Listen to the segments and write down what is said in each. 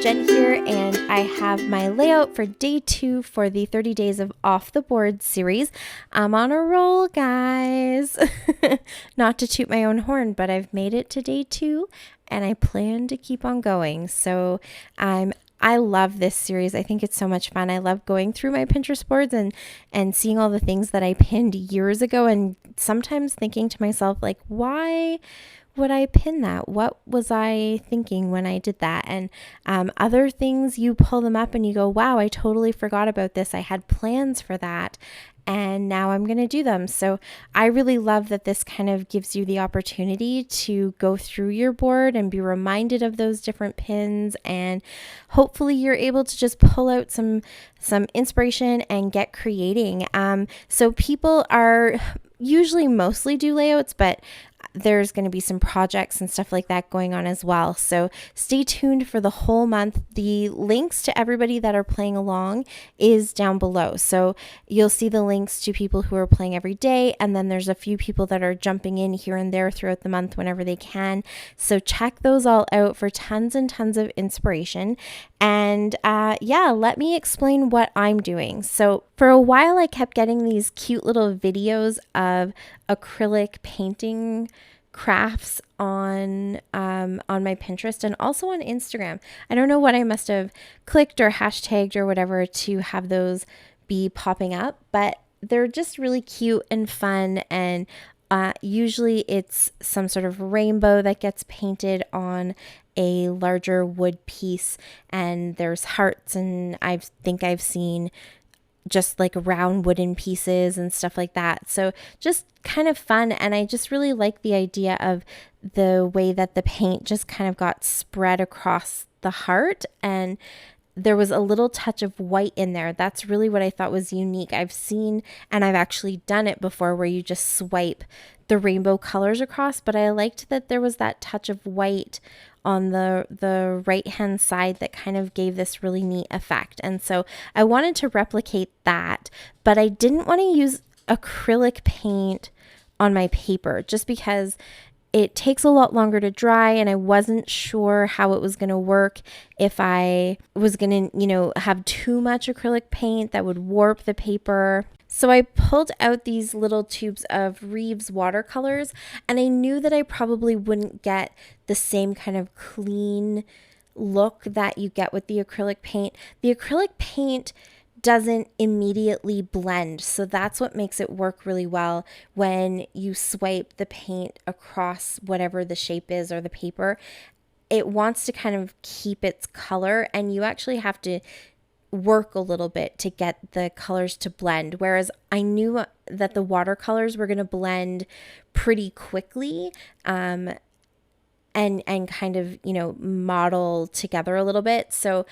Jen here, and I have my layout for day 2 for the 30 Days of Off the Board series. I'm on a roll, guys. Not to toot my own horn, but I've made it to day 2 and I plan to keep on going. So I love this series. I think it's so much fun. I love going through my Pinterest boards and seeing all the things that I pinned years ago, and sometimes thinking to myself, like, why would I pin that? What was I thinking when I did that? And other things, you pull them up and you go, wow, I totally forgot about this. I had plans for that, and now I'm going to do them. So I really love that this kind of gives you the opportunity to go through your board and be reminded of those different pins, and hopefully you're able to just pull out some inspiration and get creating. So people are usually mostly do layouts, but there's going to be some projects and stuff like that going on as well. So stay tuned for the whole month. The links to everybody that are playing along is down below. So you'll see the links to people who are playing every day, and then there's a few people that are jumping in here and there throughout the month whenever they can. So check those all out for tons and tons of inspiration. And yeah, let me explain what I'm doing. So for a while, I kept getting these cute little videos of acrylic painting crafts on my Pinterest and also on Instagram. I don't know what I must have clicked or hashtagged or whatever to have those be popping up, but they're just really cute and fun. And usually it's some sort of rainbow that gets painted on a larger wood piece, and there's hearts, and I think I've seen just like round wooden pieces and stuff like that. So just kind of fun. And I just really like the idea of the way that the paint just kind of got spread across the heart, and there was a little touch of white in there. That's really what I thought was unique. I've seen, and I've actually done it before, where you just swipe the rainbow colors across, but I liked that there was that touch of white on the right hand side that kind of gave this really neat effect. And so I wanted to replicate that, but I didn't want to use acrylic paint on my paper just because it takes a lot longer to dry, and I wasn't sure how it was going to work. If I was going to, have too much acrylic paint, that would warp the paper. So I pulled out these little tubes of Reeves watercolors, and I knew that I probably wouldn't get the same kind of clean look that you get with the acrylic paint. The acrylic paint doesn't immediately blend, so that's what makes it work really well when you swipe the paint across whatever the shape is or the paper. It wants to kind of keep its color, and you actually have to work a little bit to get the colors to blend, whereas I knew that the watercolors were going to blend pretty quickly and kind of, model together a little bit. So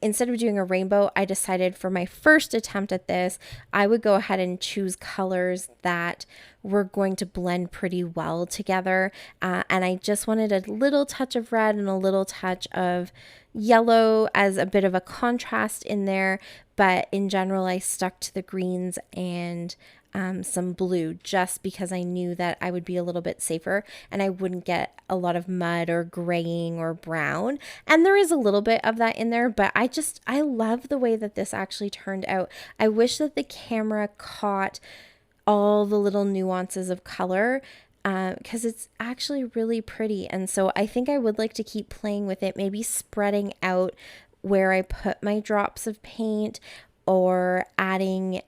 instead of doing a rainbow, I decided for my first attempt at this, I would go ahead and choose colors that were going to blend pretty well together. And I just wanted a little touch of red and a little touch of yellow as a bit of a contrast in there. But in general, I stuck to the greens and some blue, just because I knew that I would be a little bit safer and I wouldn't get a lot of mud or graying or brown. And there is a little bit of that in there, but I love the way that this actually turned out. I wish that the camera caught all the little nuances of color, because it's actually really pretty. And so I think I would like to keep playing with it, maybe spreading out where I put my drops of paint, or adding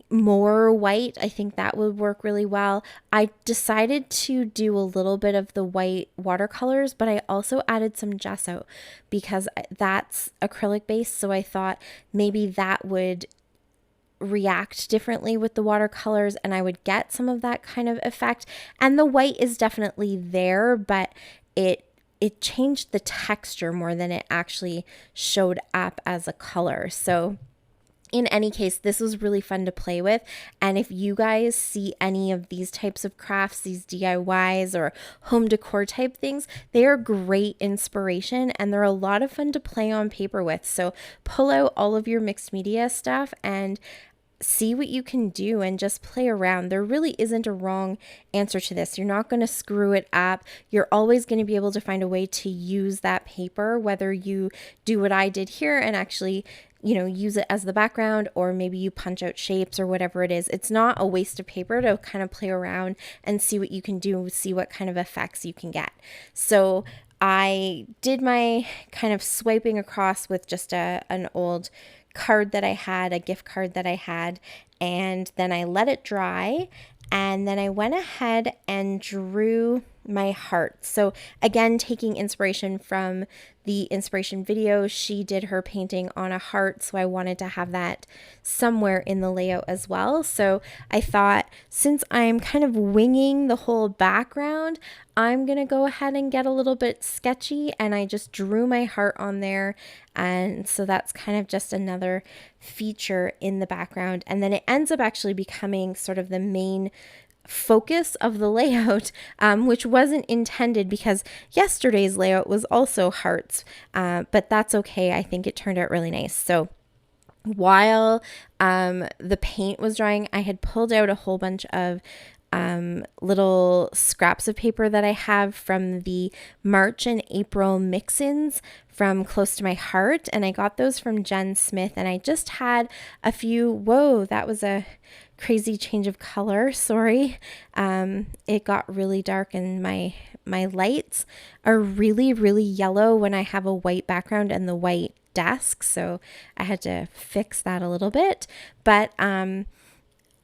more white. I think that would work really well. I decided to do a little bit of the white watercolors, but I also added some gesso because that's acrylic based. So I thought maybe that would react differently with the watercolors and I would get some of that kind of effect. And the white is definitely there, but it changed the texture more than it actually showed up as a color. So in any case, this was really fun to play with. And if you guys see any of these types of crafts, these DIYs or home decor type things, they are great inspiration and they're a lot of fun to play on paper with. So pull out all of your mixed media stuff and see what you can do and just play around. There really isn't a wrong answer to this. You're not going to screw it up. You're always going to be able to find a way to use that paper, whether you do what I did here and actually, use it as the background, or maybe you punch out shapes or whatever it is. It's not a waste of paper to kind of play around and see what you can do, see what kind of effects you can get. So I did my kind of swiping across with just an old card that I had, a gift card that I had, and then I let it dry, and then I went ahead and drew my heart. So again, taking inspiration from the inspiration video, she did her painting on a heart, so I wanted to have that somewhere in the layout as well. So I thought, since I'm kind of winging the whole background, I'm going to go ahead and get a little bit sketchy, and I just drew my heart on there. And so that's kind of just another feature in the background. And then it ends up actually becoming sort of the main focus of the layout, which wasn't intended because yesterday's layout was also hearts, but that's okay. I think it turned out really nice. So while the paint was drying, I had pulled out a whole bunch of little scraps of paper that I have from the March and April mix-ins from Close to My Heart, and I got those from Jen Smith, and I just had a few. Whoa, that was a crazy change of color, sorry. It got really dark, and my lights are really, really yellow when I have a white background and the white desk, so I had to fix that a little bit. But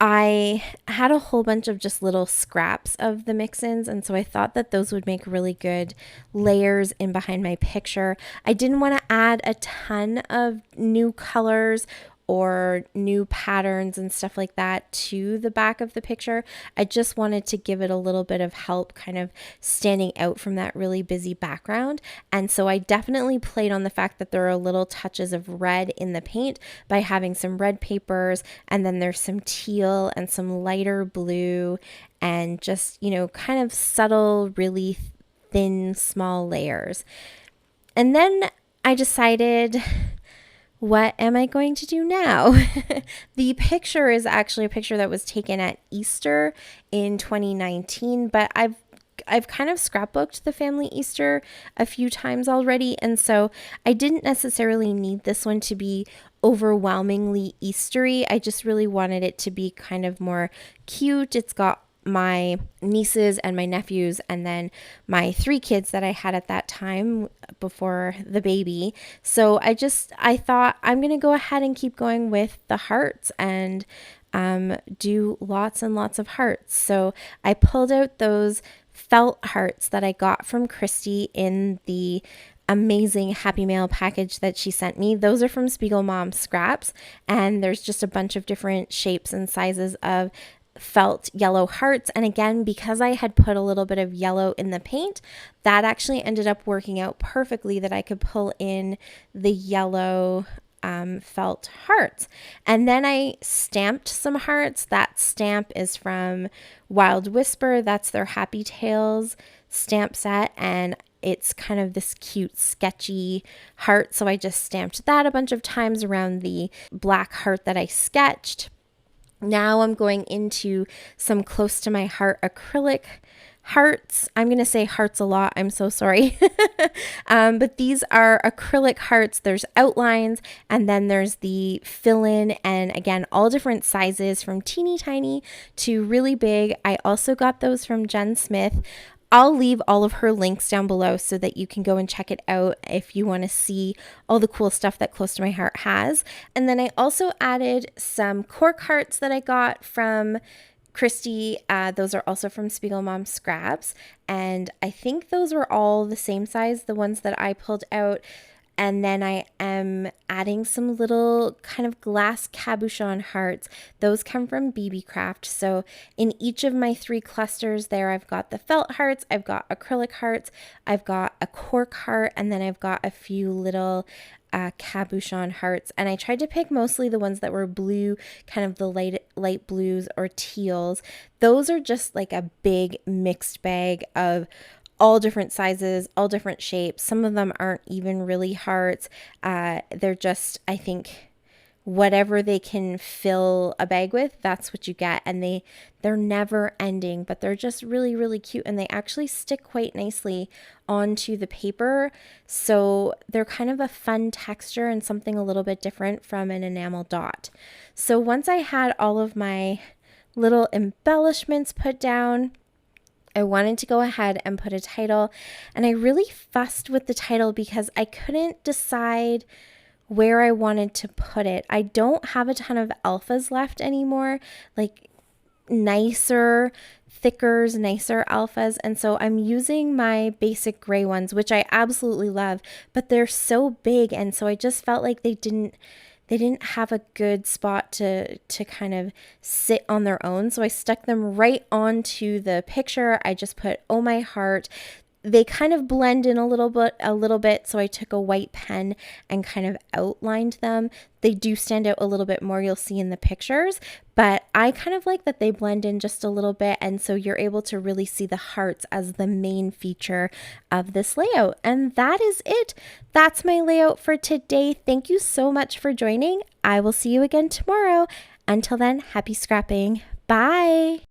I had a whole bunch of just little scraps of the mix-ins, and so I thought that those would make really good layers in behind my picture. I didn't want to add a ton of new colors or new patterns and stuff like that to the back of the picture. I just wanted to give it a little bit of help kind of standing out from that really busy background. And so I definitely played on the fact that there are little touches of red in the paint by having some red papers, and then there's some teal and some lighter blue, and just, kind of subtle, really thin, small layers. And then I decided, what am I going to do now? The picture is actually a picture that was taken at Easter in 2019, but I've kind of scrapbooked the family Easter a few times already, and so I didn't necessarily need this one to be overwhelmingly Eastery. I just really wanted it to be kind of more cute. It's got my nieces and my nephews, and then my 3 kids that I had at that time before the baby. So I thought I'm going to go ahead and keep going with the hearts and do lots and lots of hearts. So I pulled out those felt hearts that I got from Christy in the amazing Happy Mail package that she sent me. Those are from Spiegel Mom Scraps, and there's just a bunch of different shapes and sizes of felt yellow hearts. And again, because I had put a little bit of yellow in the paint, that actually ended up working out perfectly, that I could pull in the yellow felt hearts. And then I stamped some hearts. That stamp is from Wild Whisper. That's their Happy Tales stamp set, and it's kind of this cute sketchy heart. So I just stamped that a bunch of times around the black heart that I sketched. Now I'm going into some Close to My Heart acrylic hearts. I'm going to say hearts a lot. I'm so sorry. But these are acrylic hearts. There's outlines, and then there's the fill-in, and again, all different sizes from teeny tiny to really big. I also got those from Jen Smith. I'll leave all of her links down below so that you can go and check it out if you want to see all the cool stuff that Close to My Heart has. And then I also added some cork hearts that I got from Christy. Those are also from Spiegel Mom Scraps. And I think those were all the same size, the ones that I pulled out. And then I am adding some little kind of glass cabochon hearts. Those come from BB Craft. So in each of my 3 clusters there, I've got the felt hearts, I've got acrylic hearts, I've got a cork heart, and then I've got a few little cabochon hearts. And I tried to pick mostly the ones that were blue, kind of the light blues or teals. Those are just like a big mixed bag of all different sizes, all different shapes. Some of them aren't even really hearts. They're just, I think, whatever they can fill a bag with, that's what you get. And they're never ending, but they're just really, really cute. And they actually stick quite nicely onto the paper. So they're kind of a fun texture and something a little bit different from an enamel dot. So once I had all of my little embellishments put down, I wanted to go ahead and put a title. And I really fussed with the title because I couldn't decide where I wanted to put it. I don't have a ton of alphas left anymore, like nicer, thickers, nicer alphas. And so I'm using my basic gray ones, which I absolutely love, but they're so big. And so I just felt like they didn't have a good spot to kind of sit on their own. So I stuck them right onto the picture. I just put "Oh My Heart." They kind of blend in a little bit. So I took a white pen and kind of outlined them. They do stand out a little bit more, you'll see in the pictures, but I kind of like that they blend in just a little bit. And so you're able to really see the hearts as the main feature of this layout. And that is it. That's my layout for today. Thank you so much for joining. I will see you again tomorrow. Until then, happy scrapping. Bye.